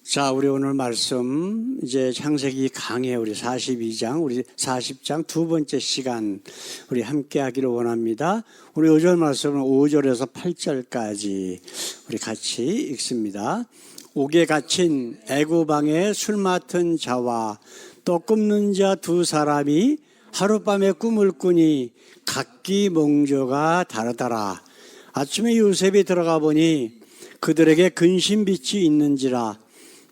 자, 우리 오늘 말씀 이제 창세기 강해 우리 42장, 우리 40장 두 번째 시간 우리 함께 하기를 원합니다. 우리 오절 말씀은 5절에서 8절까지 우리 같이 읽습니다. 옥에 갇힌 애굽 왕의 술 맡은 자와 떡 굽는 자 두 사람이 하룻밤에 꿈을 꾸니 각기 몽조가 다르더라. 아침에 요셉이 들어가 보니 그들에게 근심빛이 있는지라.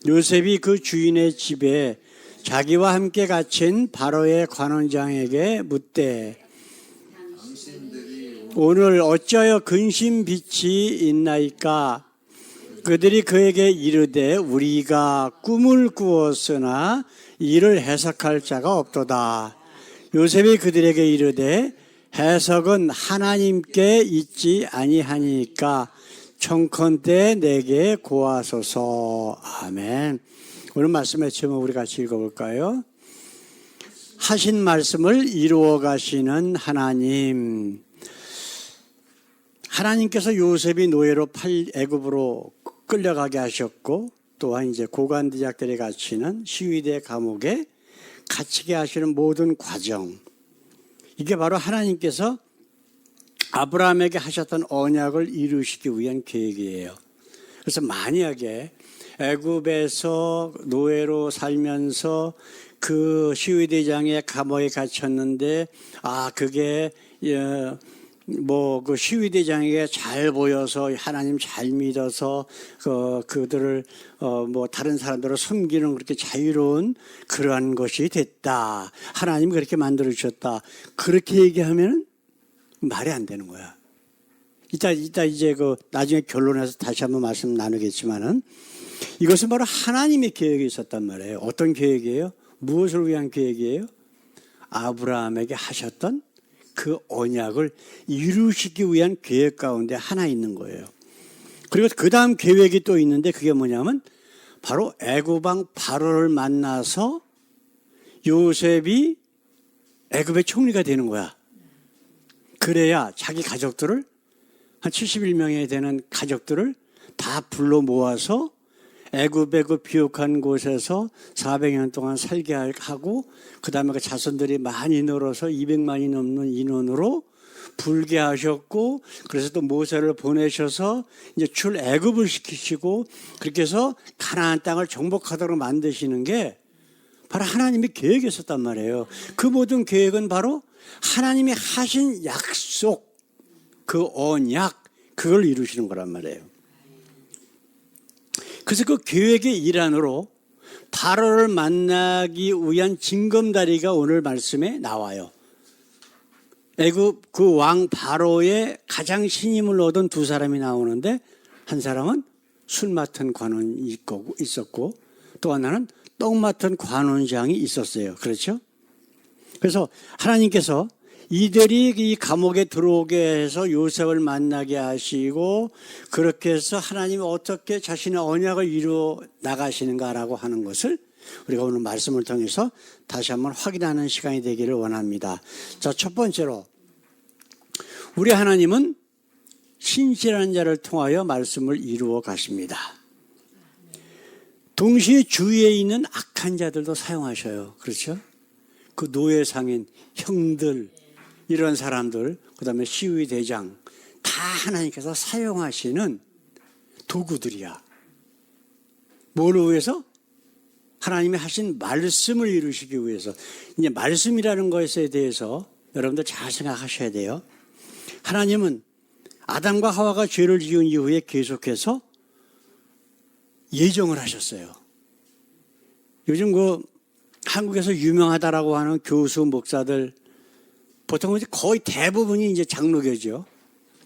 요셉이 그 주인의 집에 자기와 함께 갇힌 바로의 관원장에게 묻되 오늘 어찌하여 근심빛이 있나이까? 그들이 그에게 이르되 우리가 꿈을 꾸었으나 이를 해석할 자가 없도다. 요셉이 그들에게 이르되 해석은 하나님께 있지 아니하니까 청컨대 내게 고하소서. 아멘. 오늘 말씀의 제목 우리 같이 읽어볼까요? 하신 말씀을 이루어 가시는 하나님. 하나님께서 요셉이 노예로 애굽으로 끌려가게 하셨고 또한 이제 고관대작들이 갇히는 시위대 감옥에 갇히게 하시는 모든 과정, 이게 바로 하나님께서 아브라함에게 하셨던 언약을 이루시기 위한 계획이에요. 그래서 만약에 애굽에서 노예로 살면서 그 시위대장의 감옥에 갇혔는데 그게 그 시위대장에게 잘 보여서 하나님 잘 믿어서 그들을 다른 사람들을 섬기는 그렇게 자유로운 그러한 것이 됐다. 하나님이 그렇게 만들어 주셨다. 그렇게 얘기하면 말이 안 되는 거야. 이따 이제 나중에 결론에서 다시 한번 말씀 나누겠지만은 이것은 바로 하나님의 계획이 있었단 말이에요. 어떤 계획이에요? 무엇을 위한 계획이에요? 아브라함에게 하셨던 그 언약을 이루시기 위한 계획 가운데 하나 있는 거예요. 그리고 그 다음 계획이 또 있는데 그게 뭐냐면 바로 애굽 왕 바로를 만나서 요셉이 애굽의 총리가 되는 거야. 그래야 자기 가족들을 한 71명에 되는 가족들을 다 불러 모아서 애굽의 그 비옥한 곳에서 400년 동안 살게 하고 그 다음에 그 자손들이 많이 늘어서 200만이 넘는 인원으로 불게 하셨고 그래서 또 모세를 보내셔서 이제 출애굽을 시키시고 그렇게 해서 가나안 땅을 정복하도록 만드시는 게 바로 하나님의 계획이었단 말이에요. 그 모든 계획은 바로 하나님이 하신 약속, 그 언약, 그걸 이루시는 거란 말이에요. 그래서 그 계획의 일환으로 바로를 만나기 위한 징검다리가 오늘 말씀에 나와요. 애굽 그 왕 바로의 가장 신임을 얻은 두 사람이 나오는데 한 사람은 술 맡은 관원이 있었고 또 하나는 떡 맡은 관원장이 있었어요. 그렇죠? 그래서 하나님께서 이들이 이 감옥에 들어오게 해서 요셉을 만나게 하시고 그렇게 해서 하나님이 어떻게 자신의 언약을 이루어 나가시는가라고 하는 것을 우리가 오늘 말씀을 통해서 다시 한번 확인하는 시간이 되기를 원합니다. 자, 첫 번째로 우리 하나님은 신실한 자를 통하여 말씀을 이루어 가십니다. 동시에 주위에 있는 악한 자들도 사용하셔요. 그렇죠? 그 노예상인 형들, 이런 사람들, 그 다음에 시위대장, 다 하나님께서 사용하시는 도구들이야. 뭐를 위해서? 하나님이 하신 말씀을 이루시기 위해서. 이제 말씀이라는 것에 대해서 여러분들 잘 생각하셔야 돼요. 하나님은 아담과 하와가 죄를 지은 이후에 계속해서 예정을 하셨어요. 요즘 한국에서 유명하다라고 하는 교수, 목사들, 보통 거의 대부분이 이제 장로교죠.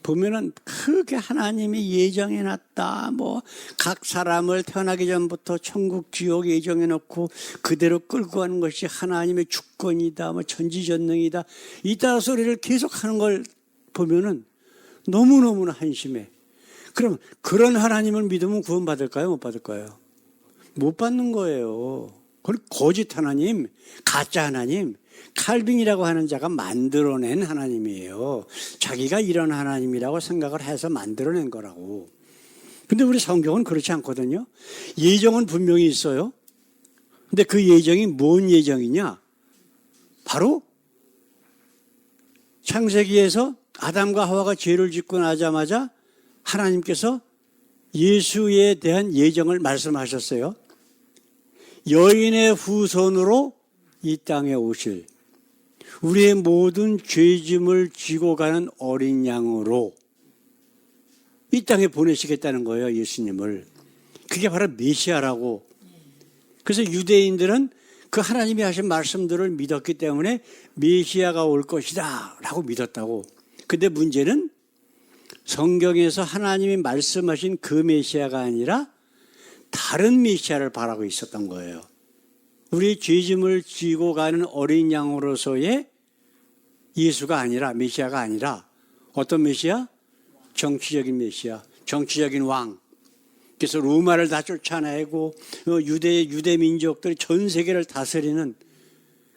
보면은 크게 하나님이 예정해놨다. 각 사람을 태어나기 전부터 천국, 지옥 예정해놓고 그대로 끌고 가는 것이 하나님의 주권이다. 전지전능이다. 이따 소리를 계속 하는 걸 보면은 너무너무나 한심해. 그럼 그런 하나님을 믿으면 구원받을까요? 못 받을까요? 못 받는 거예요. 그걸 거짓 하나님, 가짜 하나님, 칼빈이라고 하는 자가 만들어낸 하나님이에요. 자기가 이런 하나님이라고 생각을 해서 만들어낸 거라고. 근데 우리 성경은 그렇지 않거든요. 예정은 분명히 있어요. 근데 그 예정이 뭔 예정이냐? 바로 창세기에서 아담과 하와가 죄를 짓고 나자마자 하나님께서 예수에 대한 예정을 말씀하셨어요. 여인의 후손으로 이 땅에 오실 우리의 모든 죄짐을 지고 가는 어린 양으로 이 땅에 보내시겠다는 거예요. 예수님을. 그게 바로 메시아라고. 그래서 유대인들은 그 하나님이 하신 말씀들을 믿었기 때문에 메시아가 올 것이다 라고 믿었다고. 근데 문제는 성경에서 하나님이 말씀하신 그 메시아가 아니라 다른 메시아를 바라고 있었던 거예요. 우리의 죄짐을 지고 가는 어린 양으로서의 예수가 아니라, 메시아가 아니라 어떤 메시아? 정치적인 메시아, 정치적인 왕. 그래서 로마를 다 쫓아내고 유대 민족들이 전 세계를 다스리는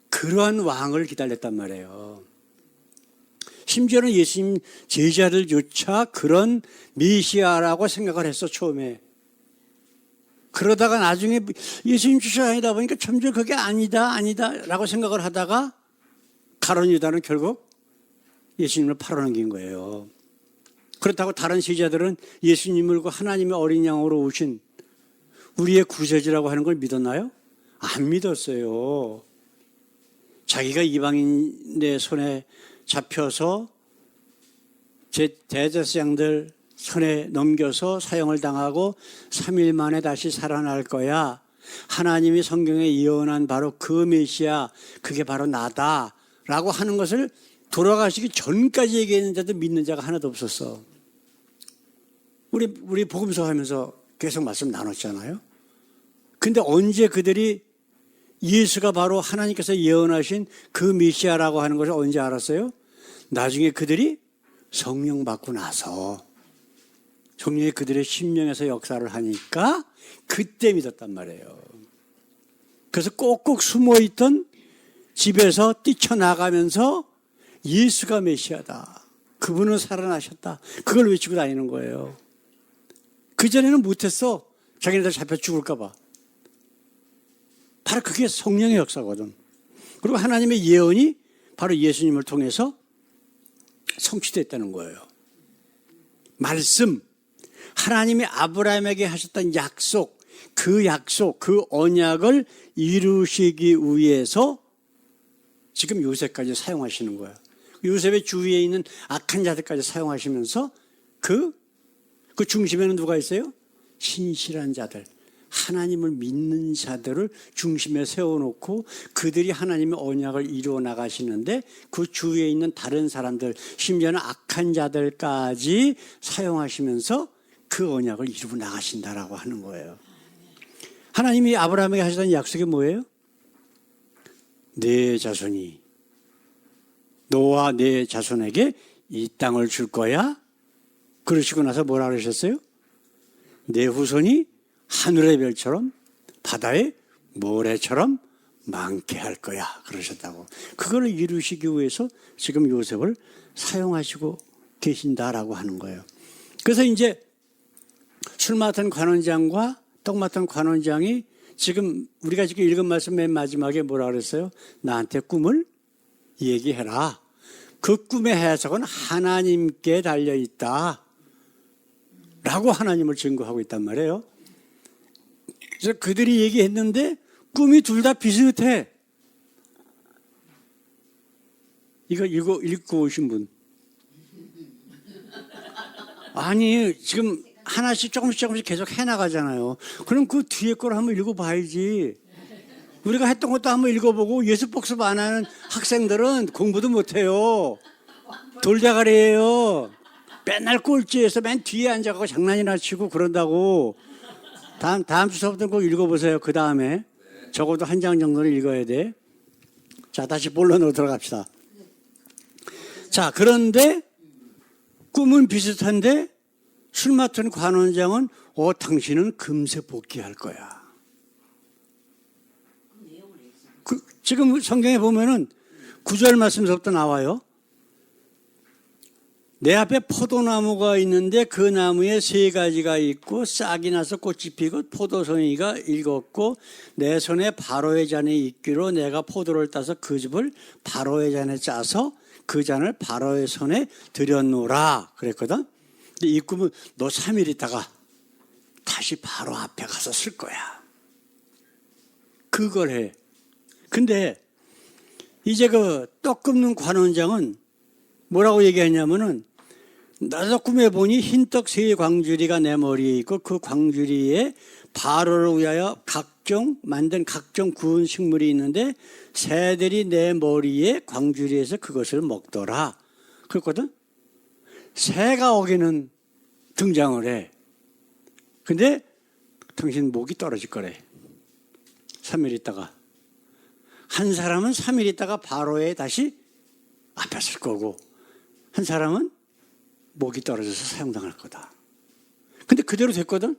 그러한 왕을 기다렸단 말이에요. 심지어는 예수님 제자들조차 그런 메시아라고 생각을 했어, 처음에. 그러다가 나중에 예수님 쫓아다니다 보니까 점점 그게 아니다라고 생각을 하다가 가룟 유다는 결국 예수님을 팔아넘긴 거예요. 그렇다고 다른 제자들은 예수님을 그 하나님의 어린 양으로 오신 우리의 구세주라고 하는 걸 믿었나요? 안 믿었어요. 자기가 이방인의 손에 잡혀서 대제사장들 손에 넘겨서 사형을 당하고 3일 만에 다시 살아날 거야. 하나님이 성경에 예언한 바로 그 메시아, 그게 바로 나다라고 하는 것을 돌아가시기 전까지 얘기했는데도 믿는 자가 하나도 없었어. 우리 복음서 하면서 계속 말씀 나눴잖아요. 근데 언제 그들이 예수가 바로 하나님께서 예언하신 그 메시아라고 하는 것을 언제 알았어요? 나중에 그들이 성령 받고 나서 성령이 그들의 심령에서 역사를 하니까 그때 믿었단 말이에요. 그래서 꼭꼭 숨어있던 집에서 뛰쳐나가면서 예수가 메시아다. 그분은 살아나셨다. 그걸 외치고 다니는 거예요. 그전에는 못했어. 자기네들 잡혀 죽을까 봐. 바로 그게 성령의 역사거든. 그리고 하나님의 예언이 바로 예수님을 통해서 성취됐다는 거예요. 말씀, 하나님이 아브라함에게 하셨던 약속, 그 언약을 이루시기 위해서 지금 요셉까지 사용하시는 거예요. 요셉의 주위에 있는 악한 자들까지 사용하시면서 그 중심에는 누가 있어요? 신실한 자들, 하나님을 믿는 자들을 중심에 세워놓고 그들이 하나님의 언약을 이루어 나가시는데 그 주위에 있는 다른 사람들, 심지어는 악한 자들까지 사용하시면서 그 언약을 이루어 나가신다라고 하는 거예요. 하나님이 아브라함에게 하셨던 약속이 뭐예요? 내 자손이, 너와 내 자손에게 이 땅을 줄 거야. 그러시고 나서 뭐라 그러셨어요? 내 후손이 하늘의 별처럼 바다의 모래처럼 많게 할 거야 그러셨다고. 그걸 이루시기 위해서 지금 요셉을 사용하시고 계신다라고 하는 거예요. 그래서 이제 술 맡은 관원장과 떡 맡은 관원장이 지금 우리가 지금 읽은 말씀 맨 마지막에 뭐라 그랬어요? 나한테 꿈을 얘기해라. 그 꿈의 해석은 하나님께 달려있다 라고 하나님을 증거하고 있단 말이에요. 그래서 그들이 얘기했는데 꿈이 둘 다 비슷해. 이거 읽고 오신 분. 아니 지금 하나씩 조금씩 계속 해나가잖아요. 그럼 그 뒤에 걸 한번 읽어봐야지. 우리가 했던 것도 한번 읽어보고 예습 복습 안 하는 학생들은 공부도 못해요. 돌대가리예요. 맨날 꼴찌에서 맨 뒤에 앉아가고 장난이나 치고 그런다고. 다음 주서부터 꼭 읽어보세요. 그 다음에 적어도 한 장 정도는 읽어야 돼. 자, 다시 본론으로 들어갑시다. 자, 그런데 꿈은 비슷한데 술 맡은 관원장은 당신은 금세 복귀할 거야. 지금 성경에 보면은 9절 말씀서부터 나와요. 내 앞에 포도나무가 있는데 그 나무에 3가지가 있고 싹이 나서 꽃이 피고 포도송이가 익었고 내 손에 바로의 잔이 있기로 내가 포도를 따서 그 즙을 바로의 잔에 짜서 그 잔을 바로의 손에 들여놓으라 그랬거든. 근데 이 꿈은 너 3일 있다가 다시 바로 앞에 가서 쓸 거야. 그걸 해. 근데 이제 그 떡 굽는 관원장은 뭐라고 얘기했냐면은 나도 꿈에 보니 흰떡 3광주리가 내 머리에 있고 그 광주리에 바로를 위하여 만든 각종 구운 식물이 있는데 새들이 내 머리에 광주리에서 그것을 먹더라. 그랬거든. 새가 오기는 등장을 해. 근데 당신 목이 떨어질 거래. 3일 있다가. 한 사람은 3일 있다가 바로에 다시 앞에 쓸 거고 한 사람은 목이 떨어져서 사형당할 거다. 근데 그대로 됐거든.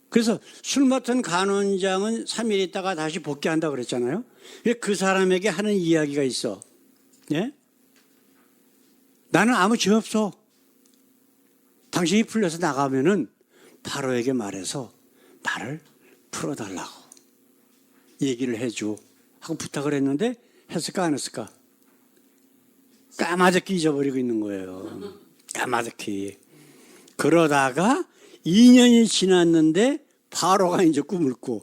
그래서 술 맡은 간원장은 3일 있다가 다시 복귀한다 그랬잖아요. 그 사람에게 하는 이야기가 있어. 예? 나는 아무 죄 없어. 당신이 풀려서 나가면은 바로에게 말해서 나를 풀어달라고 얘기를 해줘 하고 부탁을 했는데 했을까 안 했을까? 까마득히 잊어버리고 있는 거예요. 까마득히. 그러다가 2년이 지났는데 바로가 이제 꿈을 꿔.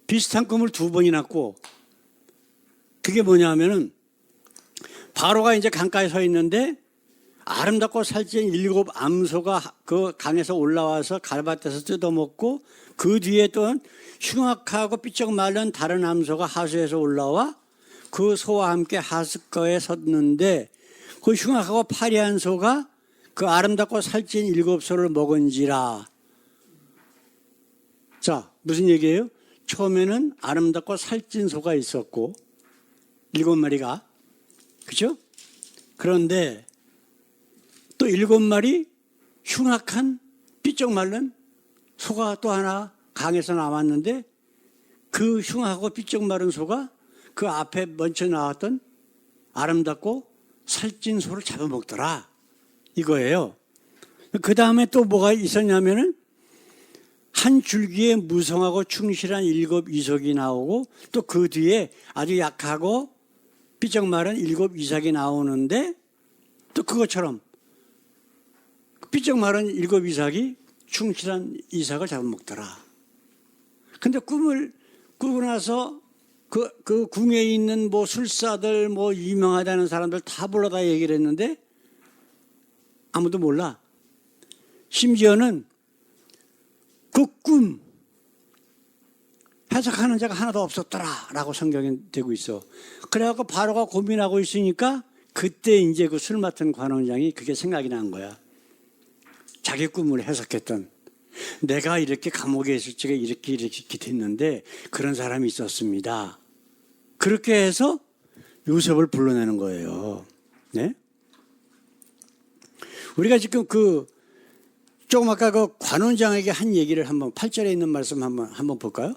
비슷한 꿈을 2번이나 꿔. 그게 뭐냐면은 바로가 이제 강가에 서 있는데 아름답고 살찐 7 암소가 그 강에서 올라와서 갈밭에서 뜯어먹고 그 뒤에 또 흉악하고 삐쩍 마른 다른 암소가 하수에서 올라와 그 소와 함께 하숫가에 섰는데 그 흉악하고 파리한 소가 그 아름답고 살찐 7소를 먹은지라. 자, 무슨 얘기예요? 처음에는 아름답고 살찐 소가 있었고 7마리가. 그죠? 그런데 또 7마리 흉악한 삐쩍 마른 소가 또 하나 강에서 나왔는데 그 흉하고 삐쩍 마른 소가 그 앞에 먼저 나왔던 아름답고 살찐 소를 잡아먹더라. 이거예요. 그 다음에 또 뭐가 있었냐면은 한 줄기에 무성하고 충실한 7 이삭이 나오고 또 그 뒤에 아주 약하고 삐쩍 마른 7 이삭이 나오는데 또 그것처럼 삐쩍 마른 7 이삭이 충실한 이삭을 잡아먹더라. 근데 꿈을 꾸고 나서 그 궁에 있는 뭐 술사들 뭐 유명하다는 사람들 다 불러다 얘기를 했는데 아무도 몰라. 심지어는 그 꿈 해석하는 자가 하나도 없었더라 라고 성경에 되고 있어. 그래갖고 바로가 고민하고 있으니까 그때 이제 그 술 맡은 관원장이 그게 생각이 난 거야. 자기 꿈을 해석했던, 내가 이렇게 감옥에 있을 적에 이렇게 됐는데 그런 사람이 있었습니다. 그렇게 해서 요셉을 불러내는 거예요. 네? 우리가 지금 조금 아까 그 관원장에게 한 얘기를 한번 8절에 있는 말씀 한번 볼까요?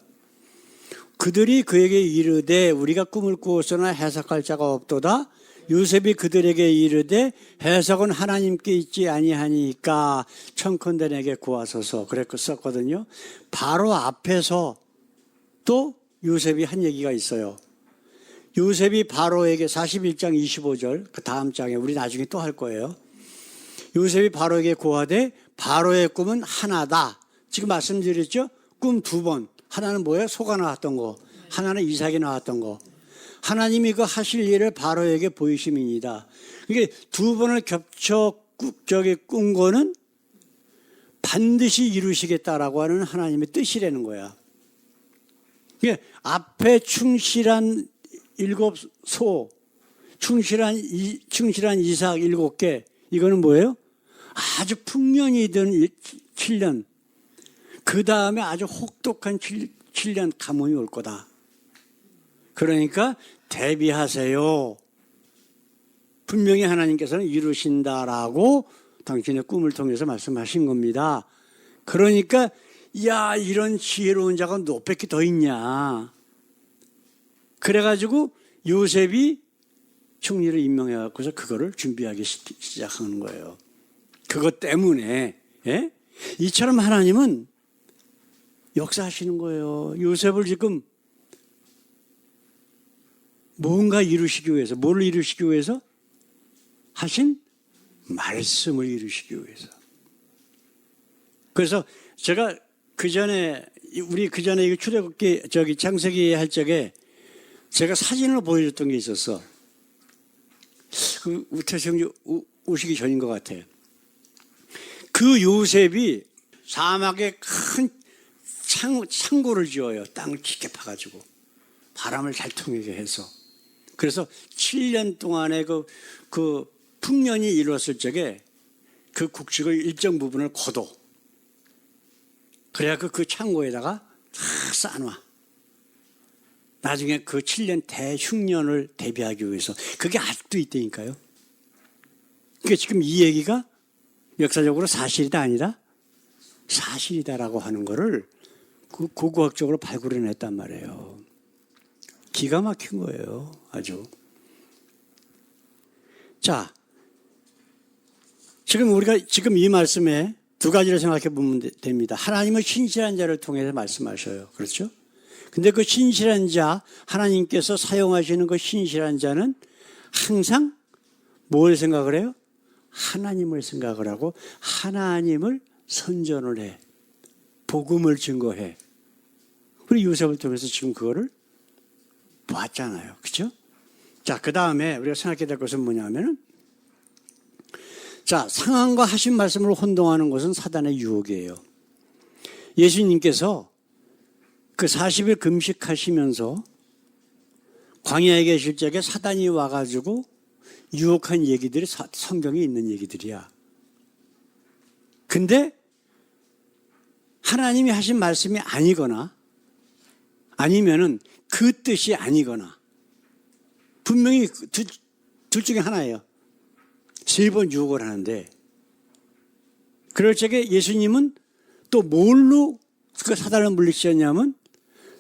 그들이 그에게 이르되 우리가 꿈을 꾸었으나 해석할 자가 없도다. 요셉이 그들에게 이르되 해석은 하나님께 있지 아니하니까 청컨대 내게 구하소서 그랬었거든요. 바로 앞에서 또 요셉이 한 얘기가 있어요. 요셉이 바로에게 41장 25절 그 다음 장에 우리 나중에 또 할 거예요. 요셉이 바로에게 고하되 바로의 꿈은 하나다. 지금 말씀드렸죠? 꿈 2번. 하나는 뭐예요? 소가 나왔던 거. 하나는 이삭이 나왔던 거. 하나님이 그 하실 일을 바로에게 보이심이니이다. 이게 2번을 겹쳐 꾼 거는 반드시 이루시겠다라고 하는 하나님의 뜻이라는 거야. 이게 앞에 충실한 7소, 충실한 이삭 7개, 이거는 뭐예요? 아주 풍년이든 7년, 그 다음에 아주 혹독한 7년 가뭄이 올 거다. 그러니까 대비하세요. 분명히 하나님께서는 이루신다라고 당신의 꿈을 통해서 말씀하신 겁니다. 그러니까 야, 이런 지혜로운 자가 몇백이 더 있냐. 그래가지고 요셉이 총리를 임명해 갖고서 그거를 준비하기 시작하는 거예요. 그것 때문에 이처럼 하나님은 역사하시는 거예요. 요셉을 지금 뭔가 이루시기 위해서, 뭐를 이루시기 위해서? 하신 말씀을 이루시기 위해서. 그래서 제가 우리 그 전에 출애굽기 창세기 할 적에 제가 사진을 보여줬던 게 있었어. 그 우태성 오시기 전인 것 같아요. 그 요셉이 사막에 큰 창고를 지어요. 땅을 깊게 파가지고 바람을 잘 통하게 해서. 그래서 7년 동안의 그 풍년이 이루었을 적에 그 곡식의 일정 부분을 거둬. 그래야 그 창고에다가 다 쌓아놔. 나중에 그 7년 대흉년을 대비하기 위해서. 그게 아직도 있다니까요. 그러니까 지금 이 얘기가 역사적으로 사실이다 아니다? 사실이다라고 하는 거를 고고학적으로 발굴해냈단 말이에요. 기가 막힌 거예요. 아주. 자, 우리가 지금 이 말씀에 두 가지를 생각해 보면 됩니다. 하나님은 신실한 자를 통해서 말씀하셔요. 그렇죠? 근데 그 신실한 자, 하나님께서 사용하시는 그 신실한 자는 항상 뭘 생각을 해요? 하나님을 생각을 하고 하나님을 선전을 해. 복음을 증거해. 우리 요셉을 통해서 지금 그거를 봤잖아요. 그렇죠? 자, 그 다음에 우리가 생각해야 될 것은 뭐냐면은, 자, 상황과 하신 말씀을 혼동하는 것은 사단의 유혹이에요. 예수님께서 그 40일 금식하시면서 광야에 계실 적에 사단이 와가지고 유혹한 얘기들이 성경에 있는 얘기들이야. 근데 하나님이 하신 말씀이 아니거나 아니면은 그 뜻이 아니거나 분명히 둘 중에 하나예요. 3번 유혹을 하는데 그럴 적에 예수님은 또 뭘로 그 사단을 물리치셨냐면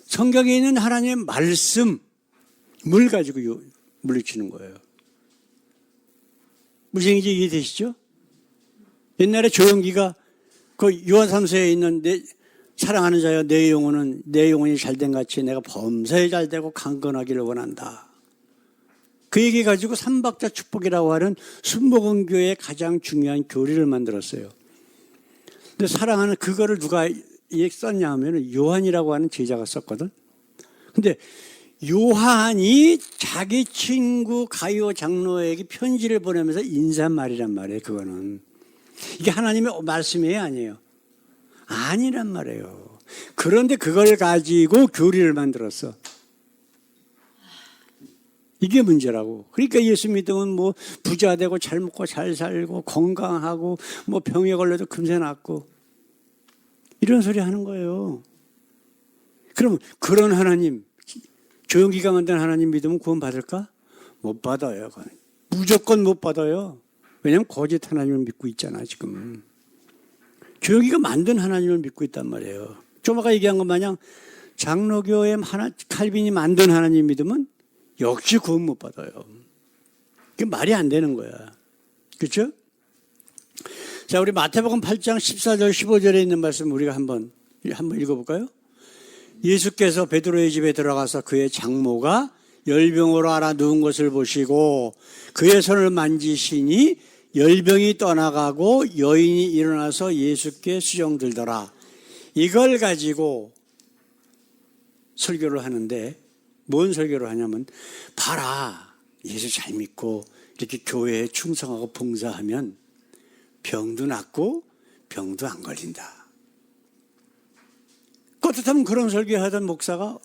성경에 있는 하나님의 말씀을 가지고 물리치는 거예요. 무슨 얘기인지 이해되시죠? 옛날에 조영기가 그 요한 3서에 있는 사랑하는 자여 내 영혼이 잘된 같이 내가 범사에 잘되고 강건하기를 원한다. 그 얘기 가지고 삼박자 축복이라고 하는 순복음교회의 가장 중요한 교리를 만들었어요. 근데 사랑하는 그거를 누가 썼냐 하면 요한이라고 하는 제자가 썼거든. 근데 요한이 자기 친구 가이오 장로에게 편지를 보내면서 인사말이란 말이에요. 그거는 이게 하나님의 말씀이에요, 아니에요? 아니란 말이에요. 그런데 그걸 가지고 교리를 만들었어. 이게 문제라고. 그러니까 예수 믿으면 뭐 부자 되고 잘 먹고 잘 살고 건강하고 뭐 병에 걸려도 금세 낫고 이런 소리 하는 거예요. 그러면 그런 하나님, 조용기가 만든 하나님 믿으면 구원 받을까? 못 받아요. 무조건 못 받아요. 왜냐하면 거짓 하나님을 믿고 있잖아 지금. 조용기가 만든 하나님을 믿고 있단 말이에요. 좀 아까 얘기한 것 마냥 장로교의 칼빈이 만든 하나님 믿으면 역시 구원 못 받아요. 그게 말이 안 되는 거야. 그렇죠? 자, 우리 마태복음 8장 14절 15절에 있는 말씀 우리가 한번 읽어볼까요? 예수께서 베드로의 집에 들어가서 그의 장모가 열병으로 앓아 누운 것을 보시고 그의 손을 만지시니 열병이 떠나가고 여인이 일어나서 예수께 수종들더라. 이걸 가지고 설교를 하는데 뭔 설교를 하냐면 봐라, 예수 잘 믿고 이렇게 교회에 충성하고 봉사하면 병도 낫고 병도 안 걸린다. 떳떳하면 그런 설교하던 목사가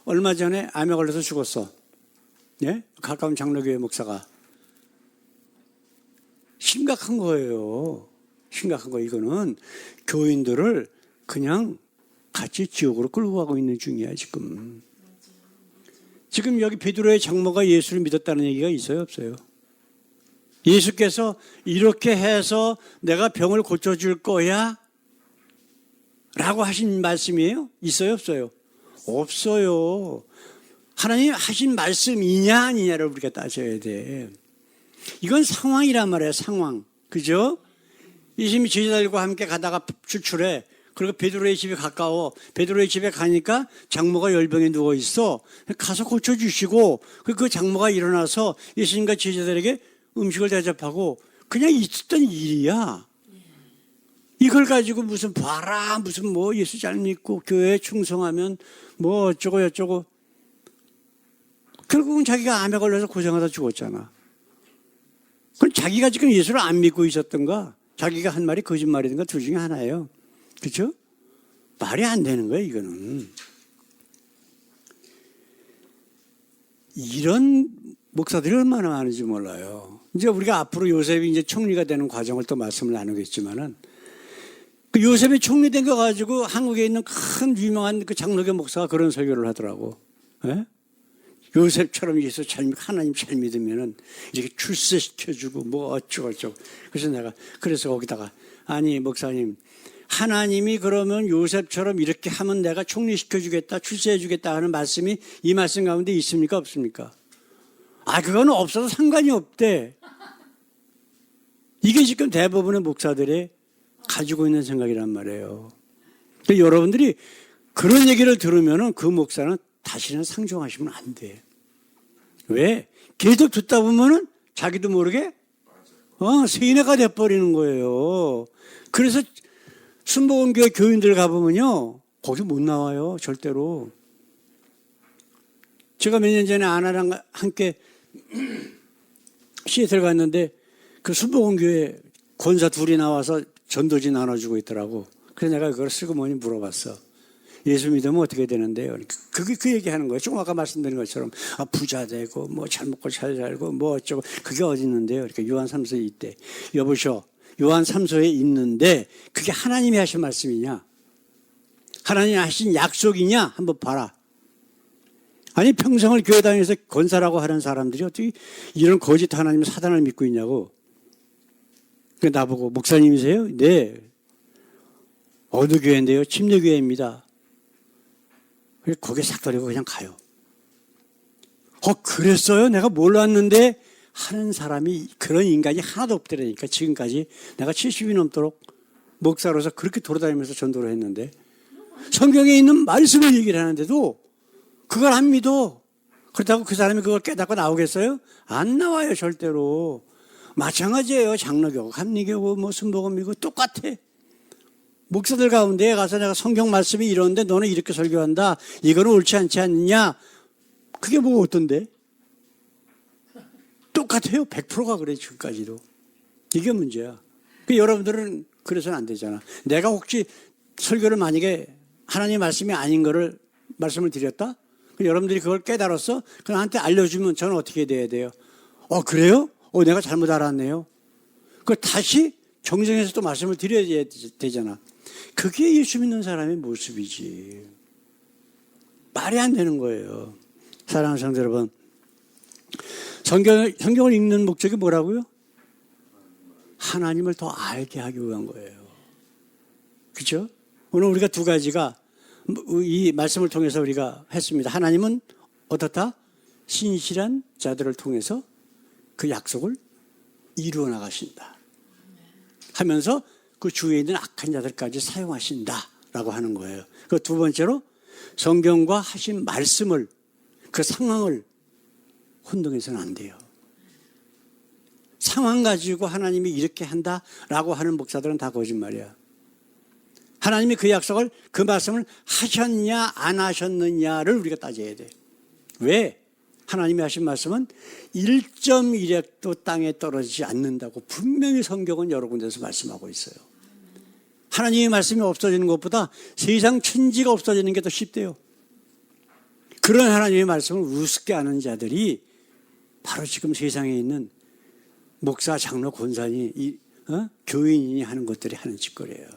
얼마 전에 암에 걸려서 죽었어. 예? 가까운 장로교회 목사가. 심각한 거예요. 심각한 거. 이거는 교인들을 그냥 같이 지옥으로 끌고 가고 있는 중이야 지금. 지금 여기 베드로의 장모가 예수를 믿었다는 얘기가 있어요, 없어요? 예수께서 이렇게 해서 내가 병을 고쳐줄 거야? 라고 하신 말씀이에요? 있어요, 없어요? 없어요. 하나님 하신 말씀이냐 아니냐를 우리가 따져야 돼. 이건 상황이란 말이에요. 상황. 그죠? 예수님이 제자들과 함께 가다가 출출해. 그리고 베드로의 집이 가까워. 베드로의 집에 가니까 장모가 열병에 누워 있어. 가서 고쳐주시고 그 장모가 일어나서 예수님과 제자들에게 음식을 대접하고 그냥 있었던 일이야. 이걸 가지고 무슨 봐라 무슨 뭐 예수 잘 믿고 교회에 충성하면 뭐 어쩌고 저쩌고. 결국은 자기가 암에 걸려서 고생하다 죽었잖아. 그럼 자기가 지금 예수를 안 믿고 있었던가 자기가 한 말이 거짓말이든가 둘 중에 하나예요. 그렇죠? 말이 안 되는 거예요, 이거는. 이런 목사들이 얼마나 많은지 몰라요. 이제 우리가 앞으로 요셉이 이제 총리가 되는 과정을 또 말씀을 나누겠지만은 그 요셉이 총리 된 거 가지고 한국에 있는 큰 유명한 그 장로교 목사가 그런 설교를 하더라고. 예? 요셉처럼 예수 하나님 잘 믿으면은 이렇게 출세시켜주고 뭐 어쩌고저쩌고. 그래서 거기다가 아니 목사님 하나님이 그러면 요셉처럼 이렇게 하면 내가 총리시켜주겠다 출세해주겠다 하는 말씀이 이 말씀 가운데 있습니까 없습니까? 아 그건 없어도 상관이 없대. 이게 지금 대부분의 목사들이 가지고 있는 생각이란 말이에요. 여러분들이 그런 얘기를 들으면은 그 목사는 다시는 상종하시면 안 돼. 왜? 계속 듣다 보면은 자기도 모르게 세인회가 돼버리는 거예요. 그래서 순복음교회 교인들 가보면요 거기 못 나와요 절대로. 제가 몇 년 전에 아나랑 함께 시애틀 갔는데 그 순복음교회 권사 둘이 나와서 전도지 나눠주고 있더라고. 그래서 내가 그걸 슬그머니 물어봤어. 예수 믿으면 어떻게 되는데요? 그 얘기하는 거예요. 조금 아까 말씀드린 것처럼 부자 되고 뭐 잘 먹고 잘 살고 뭐 어쩌고 그게 어디 있는데요? 그러니까 요한 3서에 있대. 여보셔 요한 3서에 있는데 그게 하나님이 하신 말씀이냐? 하나님이 하신 약속이냐? 한번 봐라. 아니 평생을 교회 다니면서 권사라고 하는 사람들이 어떻게 이런 거짓 하나님 사단을 믿고 있냐고. 나보고 목사님이세요? 네. 어느 교회인데요? 침례교회입니다. 고개 싹 돌리고 그냥 가요. 그랬어요? 내가 몰랐는데 하는 사람이 그런 인간이 하나도 없더라니까. 지금까지 내가 70이 넘도록 목사로서 그렇게 돌아다니면서 전도를 했는데 성경에 있는 말씀을 얘기를 하는데도 그걸 안 믿어. 그렇다고 그 사람이 그걸 깨닫고 나오겠어요? 안 나와요 절대로. 마찬가지예요. 장로교고 감리교고 뭐 순복음이고 똑같아. 목사들 가운데 가서 내가 성경 말씀이 이러는데 너는 이렇게 설교한다. 이거는 옳지 않지 않느냐. 그게 뭐 어떤데? 똑같아요. 100%가 그래 지금까지도. 이게 문제야. 여러분들은 그래서는 안 되잖아. 내가 혹시 설교를 만약에 하나님 말씀이 아닌 거를 말씀을 드렸다? 여러분들이 그걸 깨달았어? 그럼 나한테 알려주면 저는 어떻게 돼야 돼요? 그래요? 내가 잘못 알았네요. 그걸 다시 정정해서 또 말씀을 드려야 되잖아. 그게 예수 믿는 사람의 모습이지. 말이 안 되는 거예요. 사랑하는 성도 여러분, 성경을 읽는 목적이 뭐라고요? 하나님을 더 알게 하기 위한 거예요. 그렇죠? 오늘 우리가 두 가지가 이 말씀을 통해서 우리가 했습니다. 하나님은 어떻다? 신실한 자들을 통해서 그 약속을 이루어 나가신다 하면서 그 주위에 있는 악한 자들까지 사용하신다라고 하는 거예요. 그 두 번째로 성경과 하신 말씀을 그 상황을 혼동해서는 안 돼요. 상황 가지고 하나님이 이렇게 한다라고 하는 목사들은 다 거짓말이야. 하나님이 그 약속을 그 말씀을 하셨냐 안 하셨느냐를 우리가 따져야 돼. 왜? 하나님이 하신 말씀은 1.1획도 땅에 떨어지지 않는다고 분명히 성경은 여러 군데서 말씀하고 있어요. 하나님의 말씀이 없어지는 것보다 세상 천지가 없어지는 게 더 쉽대요. 그런 하나님의 말씀을 우습게 하는 자들이 바로 지금 세상에 있는 목사, 장로, 권사니, 교인이 하는 것들이 하는 짓거리예요.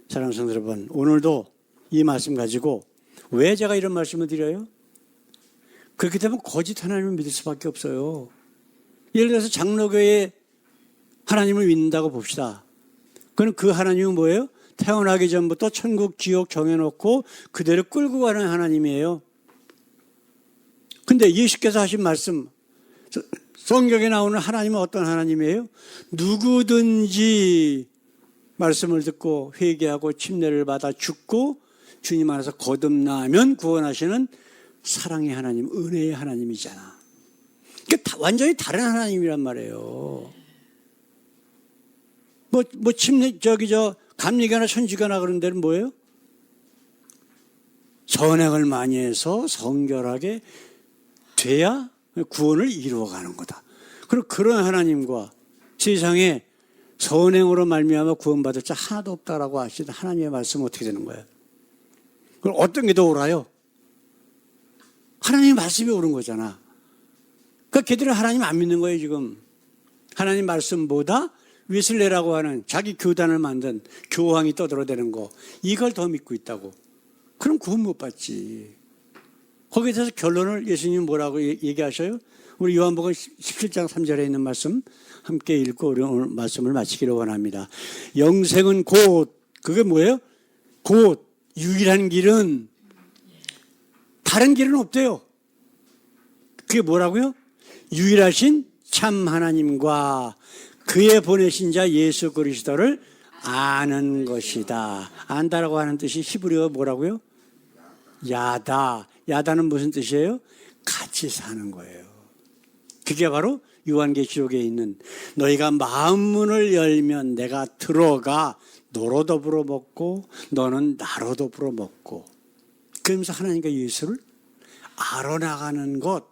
사랑하는 성도 여러분, 오늘도 이 말씀 가지고 왜 제가 이런 말씀을 드려요? 그렇게 되면 거짓 하나님을 믿을 수밖에 없어요. 예를 들어서 장로교에 하나님을 믿는다고 봅시다. 그럼 그 하나님은 뭐예요? 태어나기 전부터 천국, 지옥 정해놓고 그대로 끌고 가는 하나님이에요. 근데 예수께서 하신 말씀, 성경에 나오는 하나님은 어떤 하나님이에요? 누구든지 말씀을 듣고 회개하고 침례를 받아 죽고 주님 안에서 거듭나면 구원하시는 사랑의 하나님, 은혜의 하나님이잖아. 그러니까 완전히 다른 하나님이란 말이에요. 감리교나 천주교나 그런 데는 뭐예요? 선행을 많이 해서 성결하게 돼야 구원을 이루어가는 거다. 그리고 그런 하나님과 세상에 선행으로 말미암아 구원받을 자 하나도 없다라고 하시던 하나님의 말씀은 어떻게 되는 거예요? 그럼 어떤 게 더 옳아요? 하나님의 말씀이 옳은 거잖아. 그러니까 걔들은 하나님 안 믿는 거예요, 지금. 하나님 말씀보다 웨슬레라고 하는 자기 교단을 만든 교황이 떠들어대는 거, 이걸 더 믿고 있다고. 그럼 구원 못 받지. 거기에 대해서 결론을 예수님 뭐라고 얘기하셔요? 우리 요한복음 17장 3절에 있는 말씀 함께 읽고 우리 오늘 말씀을 마치기를 원합니다. 영생은 곧, 그게 뭐예요? 곧 유일한 길은, 다른 길은 없대요. 그게 뭐라고요? 유일하신 참 하나님과 그의 보내신 자 예수 그리스도를 아는 것이다. 안다라고 하는 뜻이 히브리어 뭐라고요? 야다. 야다는 무슨 뜻이에요? 같이 사는 거예요. 그게 바로 요한계시록에 있는 너희가 마음 문을 열면 내가 들어가 너로 더불어 먹고 너는 나로 더불어 먹고, 그러면서 하나님과 예수를 알아나가는 것,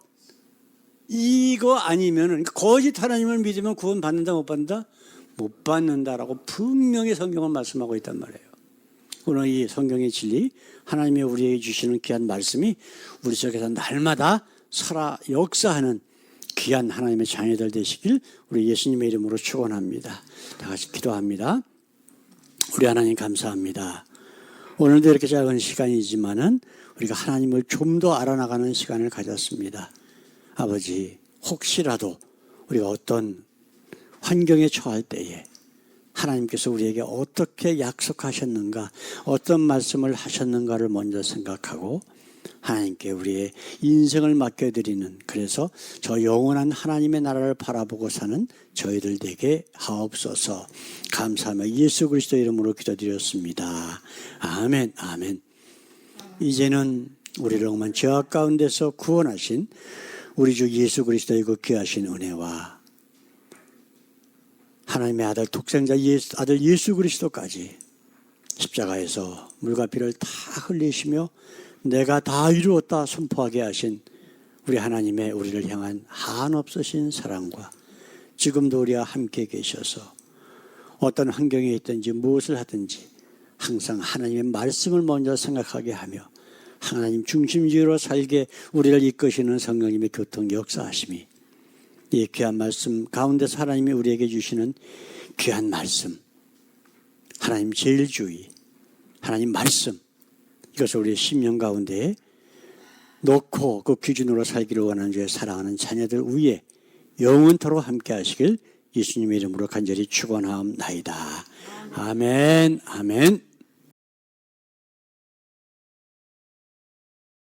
이거 아니면은 거짓 하나님을 믿으면 구원 받는다 못 받는다? 못 받는다라고 분명히 성경은 말씀하고 있단 말이에요. 오늘 이 성경의 진리, 하나님이 우리에게 주시는 귀한 말씀이 우리 속에서 날마다 살아 역사하는 귀한 하나님의 자녀들 되시길 우리 예수님의 이름으로 축원합니다. 다 같이 기도합니다. 우리 하나님 감사합니다. 오늘도 이렇게 작은 시간이지만은 우리가 하나님을 좀 더 알아나가는 시간을 가졌습니다. 아버지, 혹시라도 우리가 어떤 환경에 처할 때에 하나님께서 우리에게 어떻게 약속하셨는가, 어떤 말씀을 하셨는가를 먼저 생각하고 하나님께 우리의 인생을 맡겨드리는, 그래서 저 영원한 하나님의 나라를 바라보고 사는 저희들 되게 하옵소서. 감사하며 예수 그리스도 이름으로 기도드렸습니다. 아멘, 아멘. 이제는 우리를 억만 죄악 가운데서 구원하신 우리 주 예수 그리스도의 그 귀하신 은혜와 하나님의 아들 독생자 아들 예수 그리스도까지 십자가에서 물과 피를 다 흘리시며 내가 다 이루었다 선포하게 하신 우리 하나님의 우리를 향한 한없으신 사랑과 지금도 우리와 함께 계셔서 어떤 환경에 있든지 무엇을 하든지 항상 하나님의 말씀을 먼저 생각하게 하며 하나님 중심주의로 살게 우리를 이끄시는 성령님의 교통 역사하심이, 이 귀한 말씀 가운데서 하나님이 우리에게 주시는 귀한 말씀, 하나님 제일주의, 하나님 말씀, 이것을 우리의 심령 가운데에 놓고 그 기준으로 살기를 원하는 주의 사랑하는 자녀들 위에 영원토록 함께 하시길 예수님의 이름으로 간절히 축원하옵나이다. 아멘, 아멘.